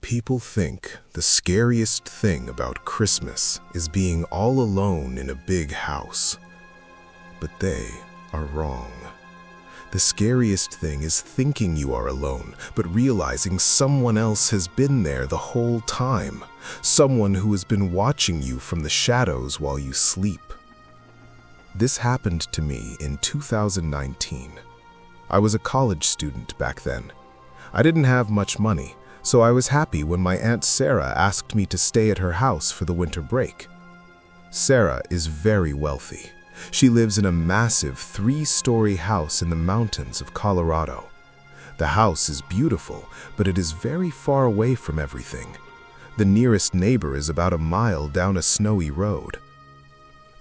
People think the scariest thing about Christmas is being all alone in a big house. But they are wrong. The scariest thing is thinking you are alone, but realizing someone else has been there the whole time. Someone who has been watching you from the shadows while you sleep. This happened to me in 2019. I was a college student back then. I didn't have much money, so I was happy when my Aunt Sarah asked me to stay at her house for the winter break. Sarah is very wealthy. She lives in a massive 3-story house in the mountains of Colorado. The house is beautiful, but it is very far away from everything. The nearest neighbor is about a mile down a snowy road.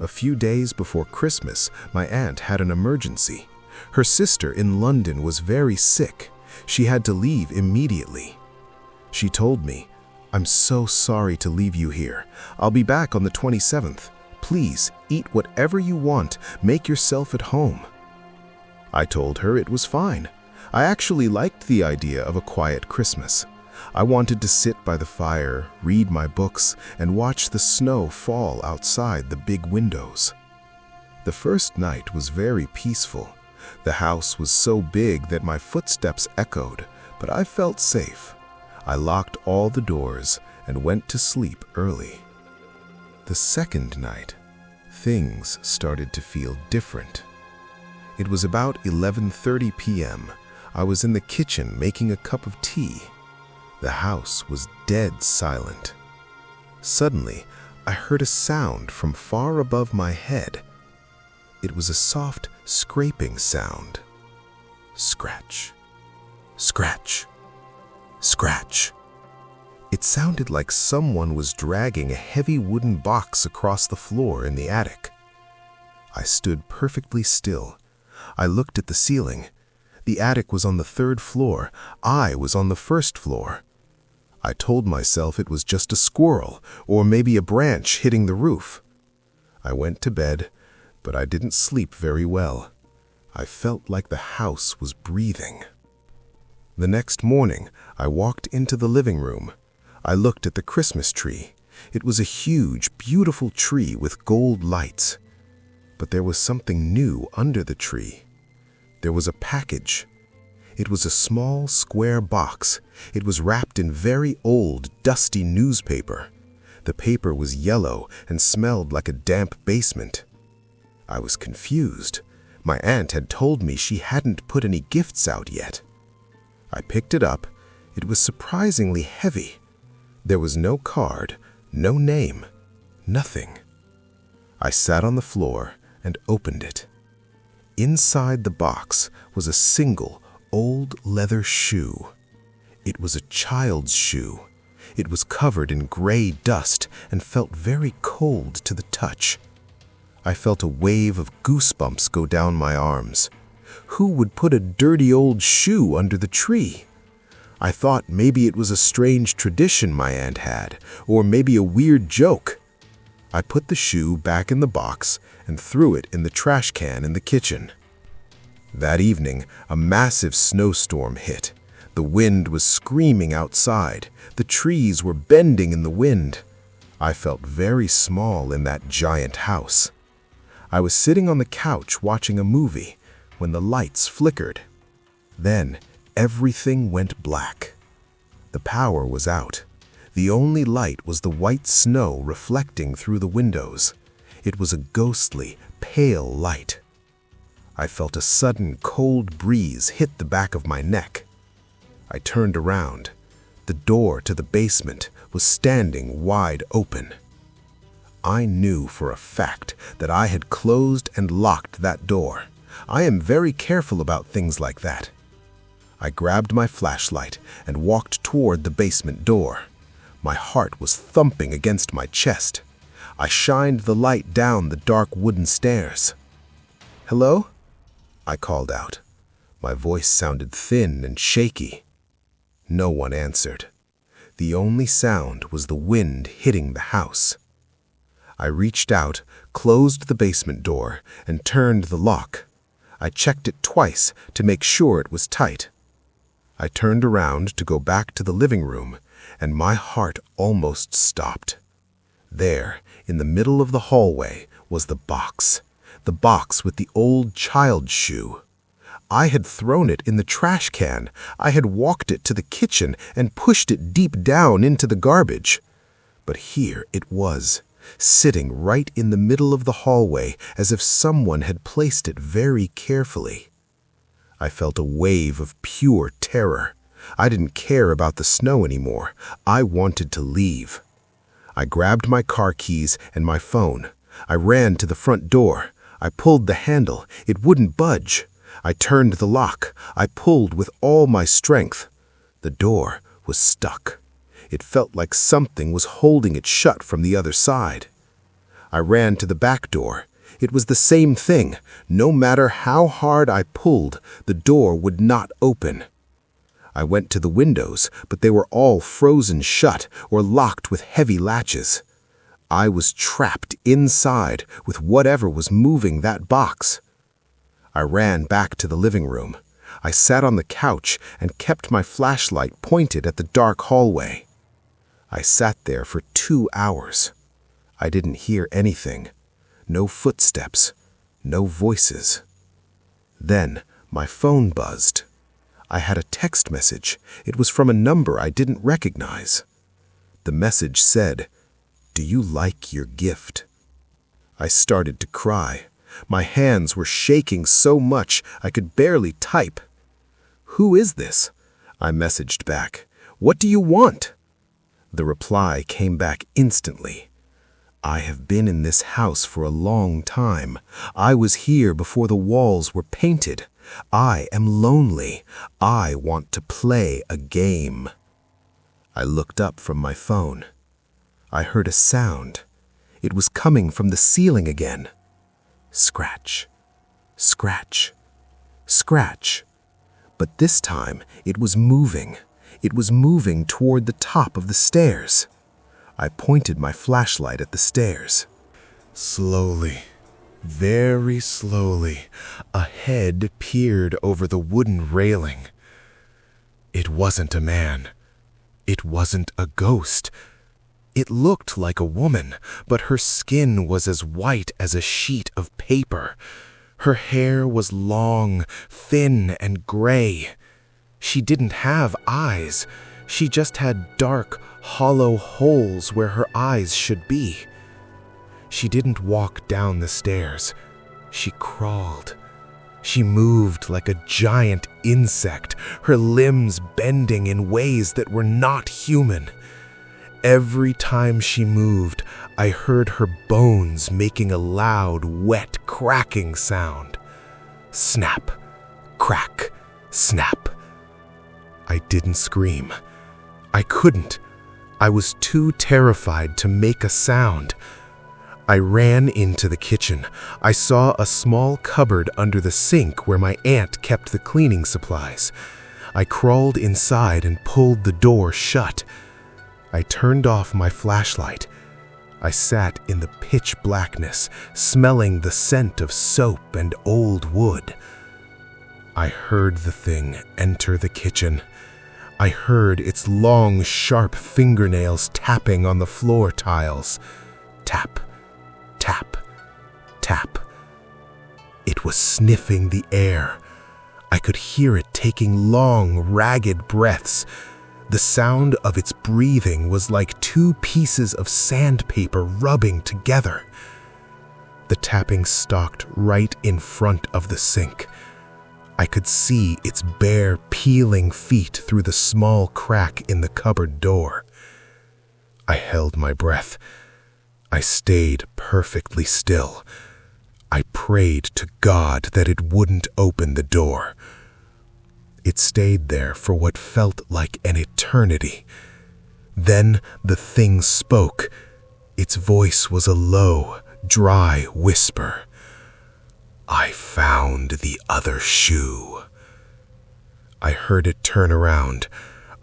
A few days before Christmas, my aunt had an emergency. Her sister in London was very sick. She had to leave immediately. She told me, "I'm so sorry to leave you here. I'll be back on the 27th. Please, eat whatever you want. Make yourself at home." I told her it was fine. I actually liked the idea of a quiet Christmas. I wanted to sit by the fire, read my books, and watch the snow fall outside the big windows. The first night was very peaceful. The house was so big that my footsteps echoed, but I felt safe. I locked all the doors and went to sleep early. The second night, things started to feel different. It was about 11:30 p.m. I was in the kitchen making a cup of tea. The house was dead silent. Suddenly, I heard a sound from far above my head. It was a soft, scraping sound. Scratch, scratch, scratch. It sounded like someone was dragging a heavy wooden box across the floor in the attic. I stood perfectly still. I looked at the ceiling. The attic was on the 3rd floor. I was on the 1st floor. I told myself it was just a squirrel, or maybe a branch hitting the roof. I went to bed, but I didn't sleep very well. I felt like the house was breathing. The next morning, I walked into the living room. I looked at the Christmas tree. It was a huge, beautiful tree with gold lights. But there was something new under the tree. There was a package. It was a small, square box. It was wrapped in very old, dusty newspaper. The paper was yellow and smelled like a damp basement. I was confused. My aunt had told me she hadn't put any gifts out yet. I picked it up. It was surprisingly heavy. There was no card, no name, nothing. I sat on the floor and opened it. Inside the box was a single, old leather shoe. It was a child's shoe. It was covered in gray dust and felt very cold to the touch. I felt a wave of goosebumps go down my arms. Who would put a dirty old shoe under the tree? I thought maybe it was a strange tradition my aunt had, or maybe a weird joke. I put the shoe back in the box and threw it in the trash can in the kitchen. That evening, a massive snowstorm hit. The wind was screaming outside. The trees were bending in the wind. I felt very small in that giant house. I was sitting on the couch watching a movie when the lights flickered. Then, everything went black. The power was out. The only light was the white snow reflecting through the windows. It was a ghostly, pale light. I felt a sudden cold breeze hit the back of my neck. I turned around. The door to the basement was standing wide open. I knew for a fact that I had closed and locked that door. I am very careful about things like that. I grabbed my flashlight and walked toward the basement door. My heart was thumping against my chest. I shined the light down the dark wooden stairs. "Hello?" I called out. My voice sounded thin and shaky. No one answered. The only sound was the wind hitting the house. I reached out, closed the basement door, and turned the lock. I checked it twice to make sure it was tight. I turned around to go back to the living room, and my heart almost stopped. There, in the middle of the hallway, was the box with the old child's shoe. I had thrown it in the trash can. I had walked it to the kitchen and pushed it deep down into the garbage. But here it was, sitting right in the middle of the hallway, as if someone had placed it very carefully. I felt a wave of pure terror. I didn't care about the snow anymore. I wanted to leave. I grabbed my car keys and my phone. I ran to the front door. I pulled the handle. It wouldn't budge. I turned the lock. I pulled with all my strength. The door was stuck. It felt like something was holding it shut from the other side. I ran to the back door. It was the same thing. No matter how hard I pulled, the door would not open. I went to the windows, but they were all frozen shut or locked with heavy latches. I was trapped inside with whatever was moving that box. I ran back to the living room. I sat on the couch and kept my flashlight pointed at the dark hallway. I sat there for 2 hours. I didn't hear anything. No footsteps, no voices. Then my phone buzzed. I had a text message. It was from a number I didn't recognize. The message said, "Do you like your gift?" I started to cry. My hands were shaking so much I could barely type. "Who is this?" I messaged back. "What do you want?" The reply came back instantly. "I have been in this house for a long time. I was here before the walls were painted. I am lonely. I want to play a game." I looked up from my phone. I heard a sound. It was coming from the ceiling again. Scratch, scratch, scratch. But this time it was moving. It was moving toward the top of the stairs. I pointed my flashlight at the stairs. Slowly, very slowly, a head peered over the wooden railing. It wasn't a man. It wasn't a ghost. It looked like a woman, but her skin was as white as a sheet of paper. Her hair was long, thin, and gray. She didn't have eyes. She just had dark, hollow holes where her eyes should be. She didn't walk down the stairs. She crawled. She moved like a giant insect, her limbs bending in ways that were not human. Every time she moved, I heard her bones making a loud, wet, cracking sound. Snap, crack, snap. I didn't scream. I couldn't. I was too terrified to make a sound. I ran into the kitchen. I saw a small cupboard under the sink where my aunt kept the cleaning supplies. I crawled inside and pulled the door shut. I turned off my flashlight. I sat in the pitch blackness, smelling the scent of soap and old wood. I heard the thing enter the kitchen. I heard its long, sharp fingernails tapping on the floor tiles. Tap, tap, tap. It was sniffing the air. I could hear it taking long, ragged breaths. The sound of its breathing was like 2 pieces of sandpaper rubbing together. The tapping stopped right in front of the sink. I could see its bare, peeling feet through the small crack in the cupboard door. I held my breath. I stayed perfectly still. I prayed to God that it wouldn't open the door. It stayed there for what felt like an eternity. Then the thing spoke. Its voice was a low, dry whisper. "I found the other shoe." I heard it turn around.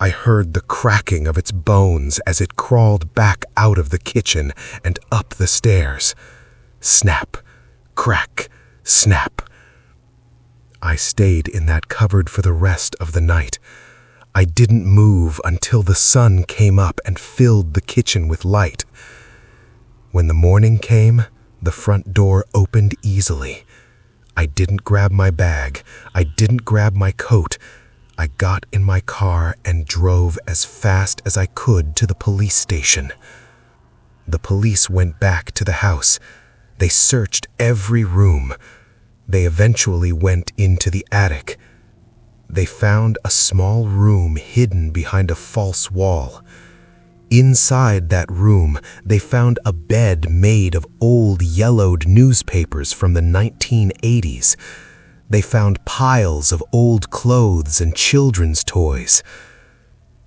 I heard the cracking of its bones as it crawled back out of the kitchen and up the stairs. Snap, crack, snap. I stayed in that cupboard for the rest of the night. I didn't move until the sun came up and filled the kitchen with light. When the morning came, the front door opened easily. I didn't grab my bag. I didn't grab my coat. I got in my car and drove as fast as I could to the police station. The police went back to the house. They searched every room. They eventually went into the attic. They found a small room hidden behind a false wall. Inside that room, they found a bed made of old yellowed newspapers from the 1980s. They found piles of old clothes and children's toys.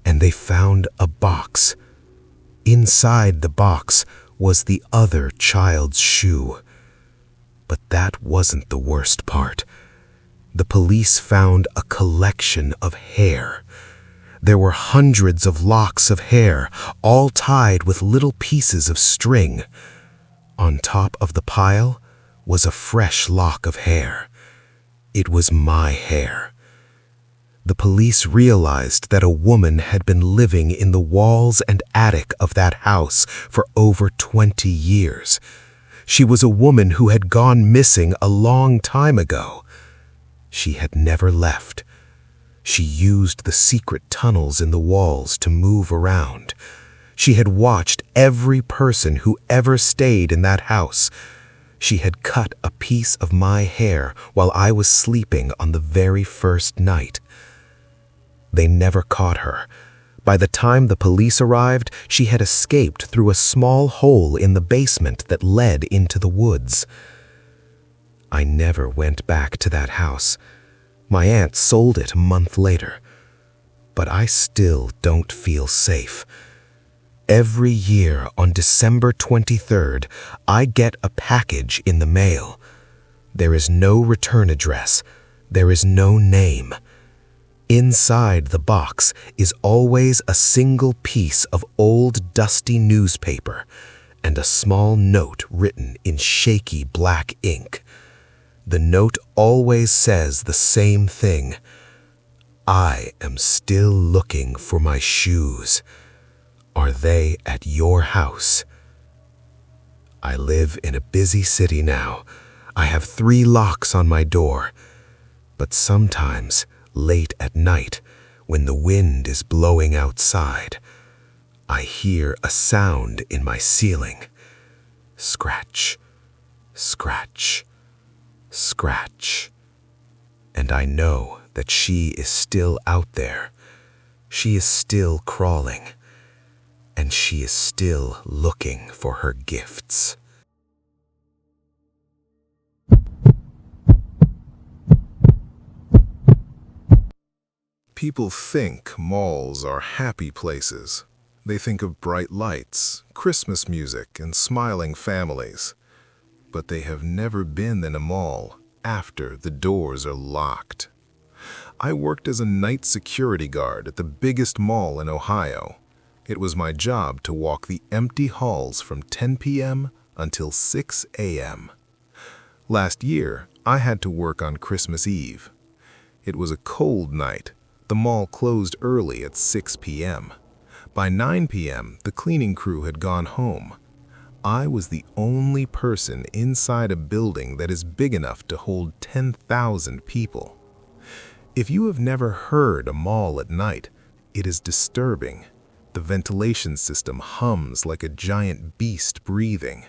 And they found a box. Inside the box was the other child's shoe. But that wasn't the worst part. The police found a collection of hair. There were hundreds of locks of hair, all tied with little pieces of string. On top of the pile was a fresh lock of hair. It was my hair. The police realized that a woman had been living in the walls and attic of that house for over 20 years. She was a woman who had gone missing a long time ago. She had never left. She used the secret tunnels in the walls to move around. She had watched every person who ever stayed in that house. She had cut a piece of my hair while I was sleeping on the very first night. They never caught her. By the time the police arrived, she had escaped through a small hole in the basement that led into the woods. I never went back to that house. My aunt sold it a month later. But I still don't feel safe. Every year on December 23rd, I get a package in the mail. There is no return address. There is no name. Inside the box is always a single piece of old dusty newspaper and a small note written in shaky black ink. The note always says the same thing. I am still looking for my shoes. Are they at your house? I live in a busy city now. I have 3 locks on my door. But sometimes, late at night, when the wind is blowing outside, I hear a sound in my ceiling. Scratch, scratch, scratch. And I know that she is still out there. She is still crawling. And she is still looking for her gifts. People think malls are happy places. They think of bright lights, Christmas music, and smiling families. But they have never been in a mall after the doors are locked. I worked as a night security guard at the biggest mall in Ohio. It was my job to walk the empty halls from 10 p.m. until 6 a.m. Last year, I had to work on Christmas Eve. It was a cold night. The mall closed early at 6 p.m. By 9 p.m., the cleaning crew had gone home. I was the only person inside a building that is big enough to hold 10,000 people. If you have never heard a mall at night, it is disturbing. The ventilation system hums like a giant beast breathing.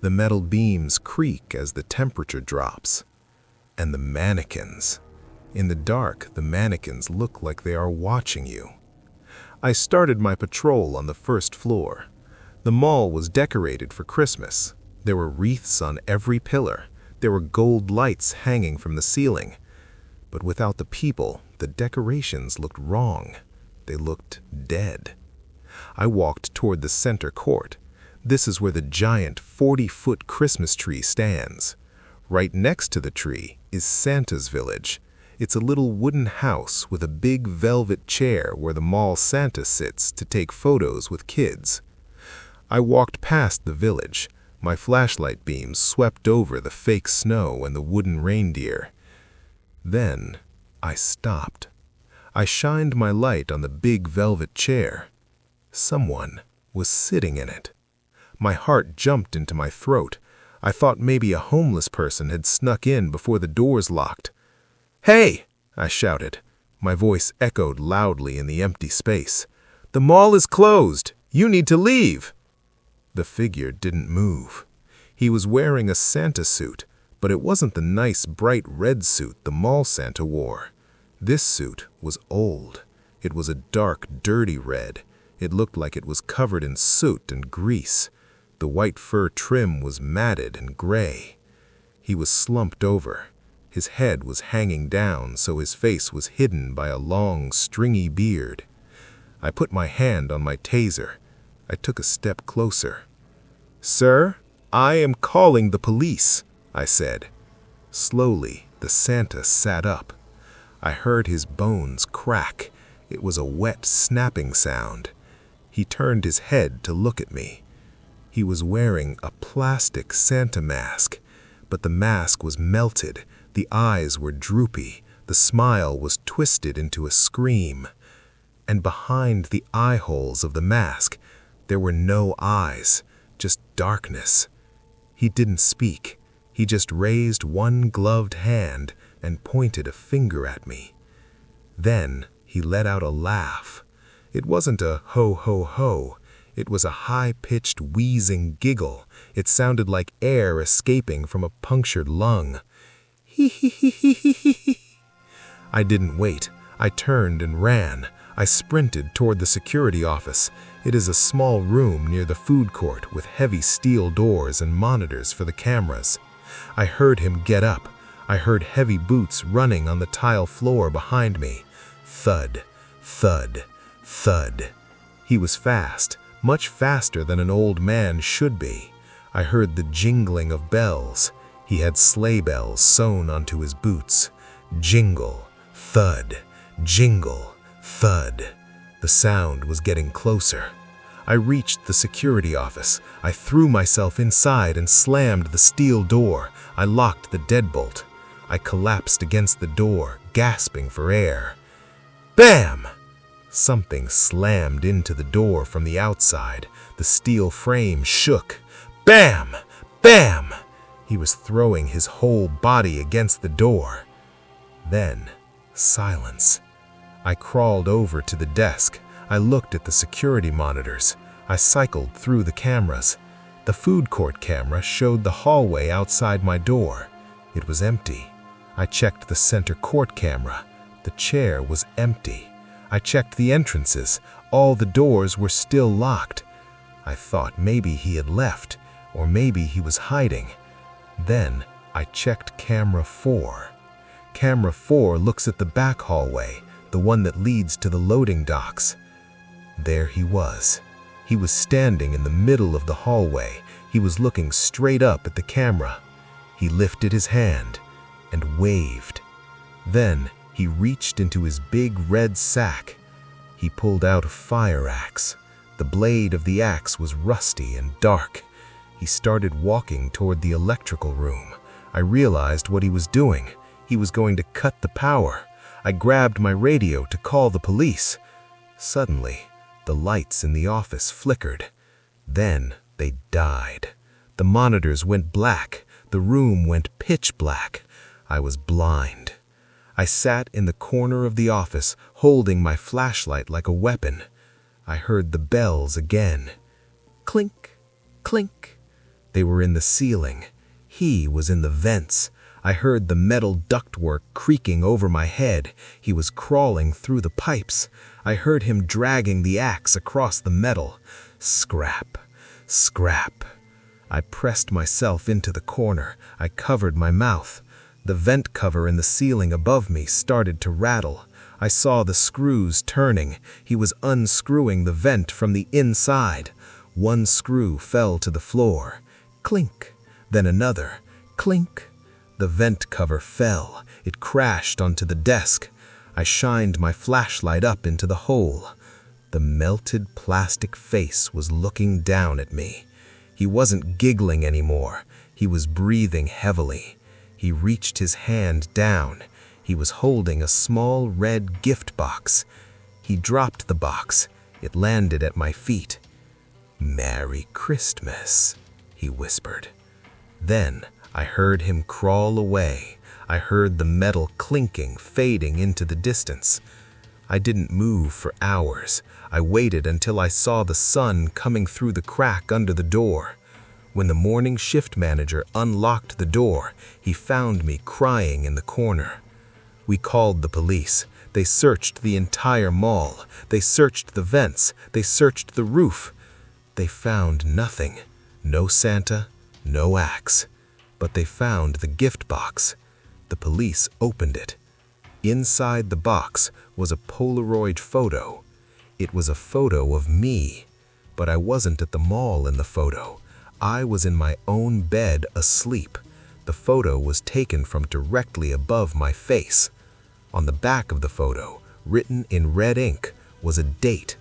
The metal beams creak as the temperature drops. And the mannequins. In the dark, the mannequins look like they are watching you. I started my patrol on the first floor. The mall was decorated for Christmas. There were wreaths on every pillar. There were gold lights hanging from the ceiling. But without the people, the decorations looked wrong. They looked dead. I walked toward the center court. This is where the giant 40-foot Christmas tree stands. Right next to the tree is Santa's village. It's a little wooden house with a big velvet chair where the mall Santa sits to take photos with kids. I walked past the village. My flashlight beams swept over the fake snow and the wooden reindeer. Then I stopped. I shined my light on the big velvet chair. Someone was sitting in it. My heart jumped into my throat. I thought maybe a homeless person had snuck in before the doors locked. "Hey!" I shouted. My voice echoed loudly in the empty space. "The mall is closed! You need to leave!" The figure didn't move. He was wearing a Santa suit, but it wasn't the nice bright red suit the mall Santa wore. This suit was old. It was a dark, dirty red. It looked like it was covered in soot and grease. The white fur trim was matted and gray. He was slumped over. His head was hanging down, so his face was hidden by a long, stringy beard. I put my hand on my taser. I took a step closer. "Sir, I am calling the police," I said. Slowly, the Santa sat up. I heard his bones crack. It was a wet, snapping sound. He turned his head to look at me. He was wearing a plastic Santa mask, but the mask was melted, the eyes were droopy, the smile was twisted into a scream. And behind the eye holes of the mask, there were no eyes, just darkness. He didn't speak. He just raised one gloved hand and pointed a finger at me. Then he let out a laugh. It wasn't a ho ho ho. It was a high-pitched, wheezing giggle. It sounded like air escaping from a punctured lung. Hee hee hee hee hee hee. I didn't wait. I turned and ran. I sprinted toward the security office. It is a small room near the food court with heavy steel doors and monitors for the cameras. I heard him get up. I heard heavy boots running on the tile floor behind me. Thud, thud, thud. He was fast, much faster than an old man should be. I heard the jingling of bells. He had sleigh bells sewn onto his boots. Jingle, thud, jingle, thud. The sound was getting closer. I reached the security office. I threw myself inside and slammed the steel door. I locked the deadbolt. I collapsed against the door, gasping for air. Bam! Something slammed into the door from the outside. The steel frame shook. Bam! Bam! He was throwing his whole body against the door. Then, silence. I crawled over to the desk. I looked at the security monitors. I cycled through the cameras. The food court camera showed the hallway outside my door. It was empty. I checked the center court camera. The chair was empty. I checked the entrances. All the doors were still locked. I thought maybe he had left, or maybe he was hiding. Then I checked camera 4. Camera 4 looks at the back hallway, the one that leads to the loading docks. There he was. He was standing in the middle of the hallway. He was looking straight up at the camera. He lifted his hand and waved. Then he reached into his big red sack. He pulled out a fire axe. The blade of the axe was rusty and dark. He started walking toward the electrical room. I realized what he was doing. He was going to cut the power. I grabbed my radio to call the police. Suddenly, the lights in the office flickered. Then they died. The monitors went black. The room went pitch black. I was blind. I sat in the corner of the office, holding my flashlight like a weapon. I heard the bells again. Clink, clink. They were in the ceiling. He was in the vents. I heard the metal ductwork creaking over my head. He was crawling through the pipes. I heard him dragging the axe across the metal. Scrap, scrap. I pressed myself into the corner. I covered my mouth. The vent cover in the ceiling above me started to rattle. I saw the screws turning. He was unscrewing the vent from the inside. One screw fell to the floor. Clink, then another. Clink. The vent cover fell. It crashed onto the desk. I shined my flashlight up into the hole. The melted plastic face was looking down at me. He wasn't giggling anymore. He was breathing heavily. He reached his hand down. He was holding a small red gift box. He dropped the box. It landed at my feet. "Merry Christmas," he whispered. Then I heard him crawl away. I heard the metal clinking, fading into the distance. I didn't move for hours. I waited until I saw the sun coming through the crack under the door. When the morning shift manager unlocked the door, he found me crying in the corner. We called the police. They searched the entire mall. They searched the vents. They searched the roof. They found nothing. No Santa, no axe. But they found the gift box. The police opened it. Inside the box was a Polaroid photo. It was a photo of me, but I wasn't at the mall in the photo. I was in my own bed asleep. The photo was taken from directly above my face. On the back of the photo, written in red ink, was a date,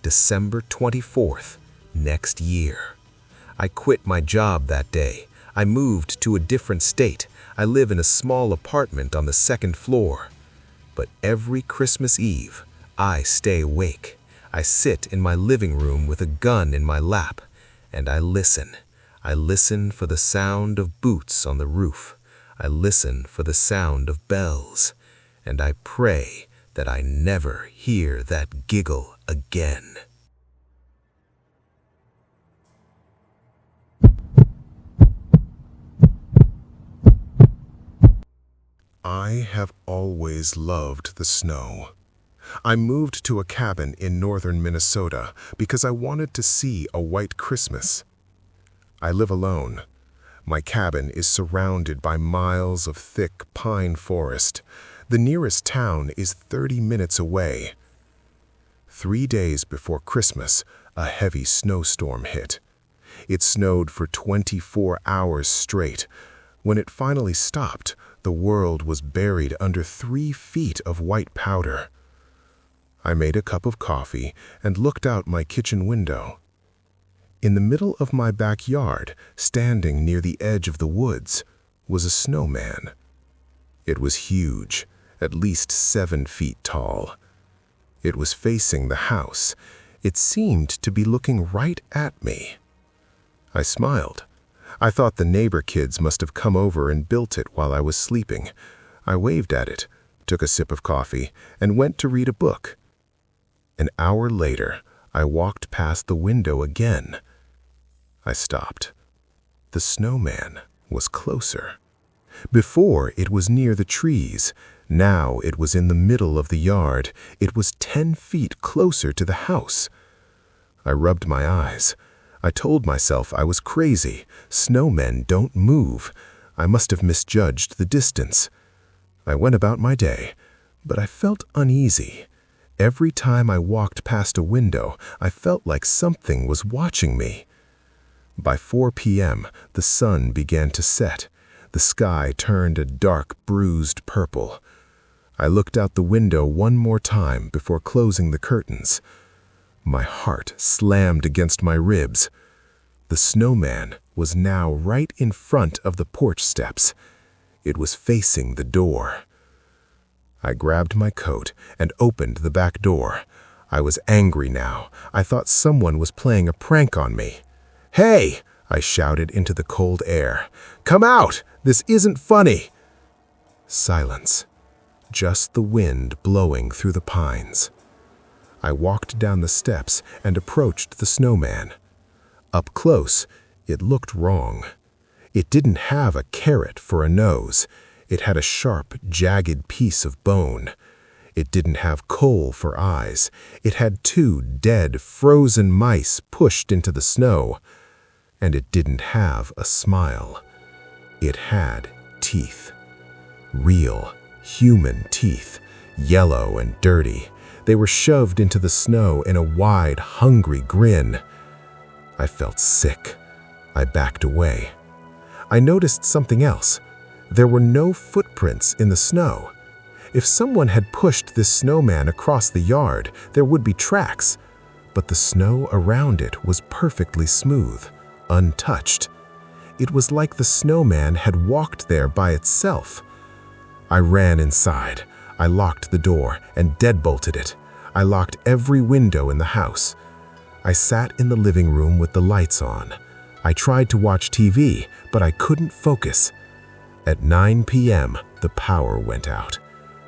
December 24th, next year. I quit my job that day. I moved to a different state. I live in a small apartment on the second floor. But every Christmas Eve, I stay awake. I sit in my living room with a gun in my lap, and I listen. I listen for the sound of boots on the roof. I listen for the sound of bells, and I pray that I never hear that giggle again. I have always loved the snow. I moved to a cabin in northern Minnesota because I wanted to see a white Christmas. I live alone. My cabin is surrounded by miles of thick pine forest. The nearest town is 30 minutes away. 3 days before Christmas, a heavy snowstorm hit. It snowed for 24 hours straight. When it finally stopped, the world was buried under 3 feet of white powder. I made a cup of coffee and looked out my kitchen window. In the middle of my backyard, standing near the edge of the woods, was a snowman. It was huge, at least 7 feet tall. It was facing the house. It seemed to be looking right at me. I smiled. I thought the neighbor kids must have come over and built it while I was sleeping. I waved at it, took a sip of coffee, and went to read a book. An hour later, I walked past the window again. I stopped. The snowman was closer. Before, it was near the trees. Now it was in the middle of the yard. It was 10 feet closer to the house. I rubbed my eyes. I told myself I was crazy. Snowmen don't move. I must have misjudged the distance. I went about my day, but I felt uneasy. Every time I walked past a window, I felt like something was watching me. By 4 p.m., the sun began to set. The sky turned a dark, bruised purple. I looked out the window one more time before closing the curtains. My heart slammed against my ribs. The snowman was now right in front of the porch steps. It was facing the door. I grabbed my coat and opened the back door. I was angry now. I thought someone was playing a prank on me. "Hey!" I shouted into the cold air. "Come out! This isn't funny!" Silence. Just the wind blowing through the pines. I walked down the steps and approached the snowman. Up close, it looked wrong. It didn't have a carrot for a nose. It had a sharp, jagged piece of bone. It didn't have coal for eyes. It had 2 dead, frozen mice pushed into the snow. And it didn't have a smile. It had teeth. Real, human teeth, yellow and dirty. They were shoved into the snow in a wide, hungry grin. I felt sick. I backed away. I noticed something else. There were no footprints in the snow. If someone had pushed this snowman across the yard, there would be tracks. But the snow around it was perfectly smooth, untouched. It was like the snowman had walked there by itself. I ran inside. I locked the door and deadbolted it. I locked every window in the house. I sat in the living room with the lights on. I tried to watch TV, but I couldn't focus. At 9 p.m., the power went out.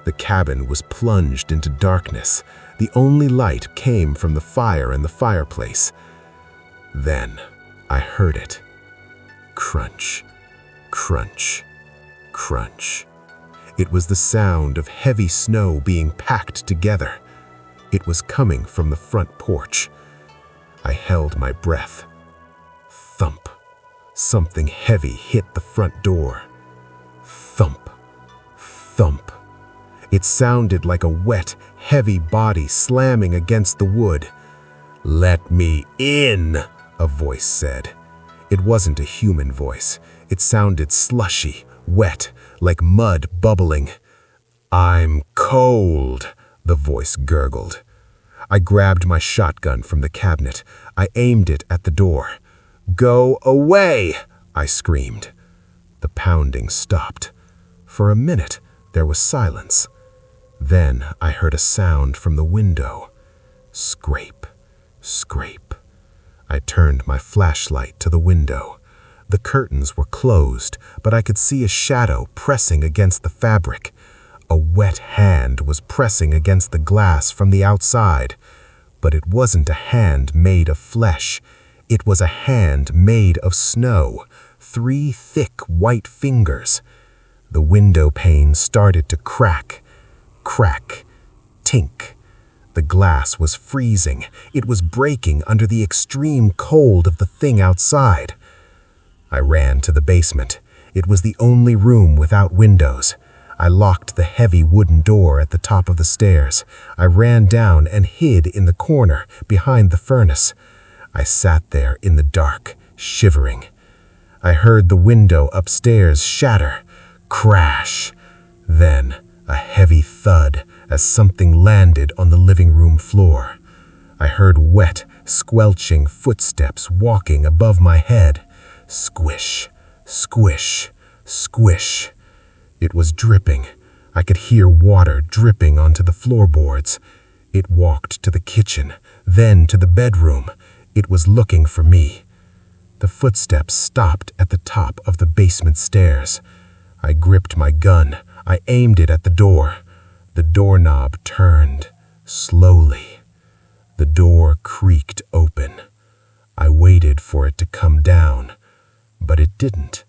The cabin was plunged into darkness. The only light came from the fire in the fireplace. Then I heard it. Crunch, crunch, crunch. It was the sound of heavy snow being packed together. It was coming from the front porch. I held my breath. Thump. Something heavy hit the front door. Thump. Thump. It sounded like a wet, heavy body slamming against the wood. "Let me in," a voice said. It wasn't a human voice. It sounded slushy, wet, like mud bubbling. "I'm cold," the voice gurgled. I grabbed my shotgun from the cabinet. I aimed it at the door. "Go away!" I screamed. The pounding stopped. For a minute, there was silence. Then I heard a sound from the window. Scrape, scrape. I turned my flashlight to the window. The curtains were closed, but I could see a shadow pressing against the fabric. A wet hand was pressing against the glass from the outside. But it wasn't a hand made of flesh. It was a hand made of snow, 3 thick white fingers. The window pane started to crack, crack, tink. The glass was freezing. It was breaking under the extreme cold of the thing outside. I ran to the basement. It was the only room without windows. I locked the heavy wooden door at the top of the stairs. I ran down and hid in the corner behind the furnace. I sat there in the dark, shivering. I heard the window upstairs shatter, crash. Then a heavy thud as something landed on the living room floor. I heard wet, squelching footsteps walking above my head. Squish, squish, squish. It was dripping. I could hear water dripping onto the floorboards. It walked to the kitchen, then to the bedroom. It was looking for me. The footsteps stopped at the top of the basement stairs. I gripped my gun. I aimed it at the door. The doorknob turned, slowly. The door creaked open. I waited for it to come down, but it didn't.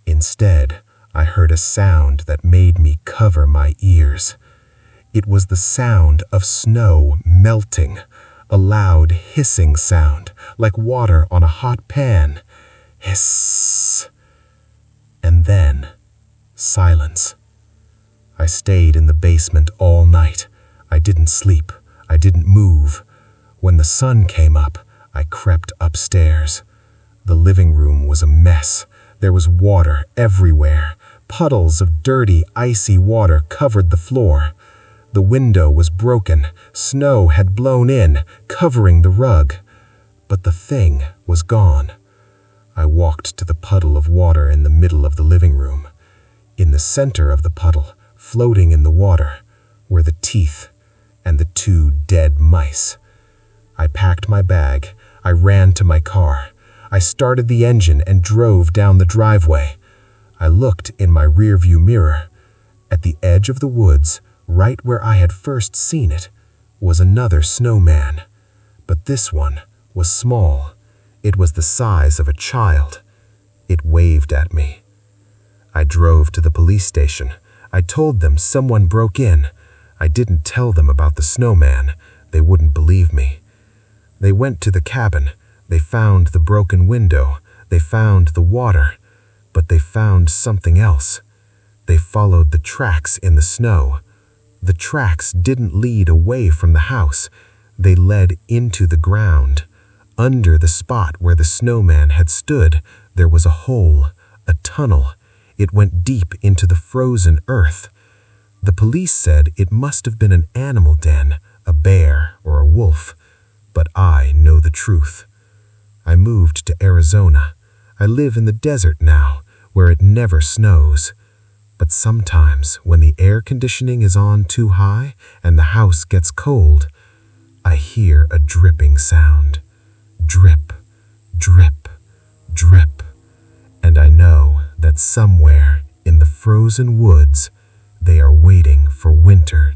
Instead, I heard a sound that made me cover my ears. It was the sound of snow melting, a loud hissing sound, like water on a hot pan. Hiss. And then, silence. I stayed in the basement all night. I didn't sleep. I didn't move. When the sun came up, I crept upstairs. The living room was a mess. There was water everywhere. Puddles of dirty, icy water covered the floor. The window was broken. Snow had blown in, covering the rug. But the thing was gone. I walked to the puddle of water in the middle of the living room. In the center of the puddle, floating in the water, were the teeth and the 2 dead mice. I packed my bag. I ran to my car. I started the engine and drove down the driveway. I looked in my rearview mirror. At the edge of the woods, right where I had first seen it, was another snowman. But this one was small. It was the size of a child. It waved at me. I drove to the police station. I told them someone broke in. I didn't tell them about the snowman. They wouldn't believe me. They went to the cabin. They found the broken window. They found the water. But they found something else. They followed the tracks in the snow. The tracks didn't lead away from the house. They led into the ground. Under the spot where the snowman had stood, there was a hole, a tunnel. It went deep into the frozen earth. The police said it must have been an animal den, a bear or a wolf. But I know the truth. I moved to Arizona. I live in the desert now, where it never snows. But sometimes, when the air conditioning is on too high and the house gets cold, I hear a dripping sound. Drip, drip, drip. And I know that somewhere in the frozen woods, they are waiting for winter